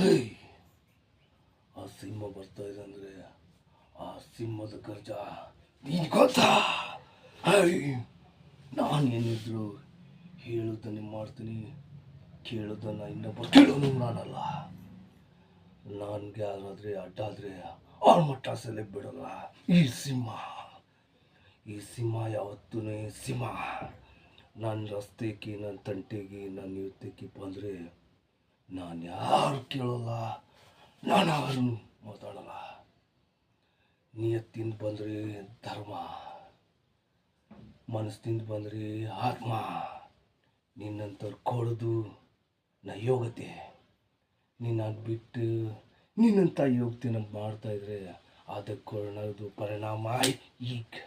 ಹೇ, ಆ ಸಿಂಹ ಬರ್ತಾ ಇದೆ ಅಂದರೆ ಆ ಸಿಂಹದ ಗರ್ಜ ನೀನು ಗೊತ್ತಾ? ಹೈ, ನಾನೇನಿದ್ರು ಹೇಳೋದನ್ನೇ ಮಾಡ್ತೀನಿ, ಕೇಳೋದನ್ನು ಇನ್ನೊಬ್ಬರು ಕೇಳೋನು ನಾನಲ್ಲ. ನನಗೆ ಯಾರಾದರೆ ಅಡ್ಡಾದರೆ ಅವ್ರ ಮಟ್ಟ ಸೆಲೆ ಬಿಡಲ್ಲ. ಈ ಸಿಂಹ ಯಾವತ್ತೂ ಸಿಂಹ. ನನ್ನ ರಸ್ತೆಗೆ, ನನ್ನ ತಂಟೆಗೆ, ನನ್ನ ಯುದ್ಧಕ್ಕೆ ಬಂದರೆ ನಾನು ಯಾರು ಕೇಳೋಲ್ಲ, ನಾನು ಯಾರು ಮಾತಾಡಲ್ಲ. ನಿಯತ್ತಿಂದ ಬಂದರೆ ಧರ್ಮ, ಮನಸ್ಸಿಂದ ಬಂದರೆ ಆತ್ಮ. ನಿನ್ನಂಥವ್ರು ಕೊಡೋದು ನಾ ಯೋಗ್ಯತೆ. ನಿನ್ನ ಬಿಟ್ಟು ನಿನ್ನಂಥ ಯೋಗ್ಯತೆನ ಮಾಡ್ತಾಯಿದ್ರೆ ಅದಕ್ಕೆ ಪರಿಣಾಮ ಈಗ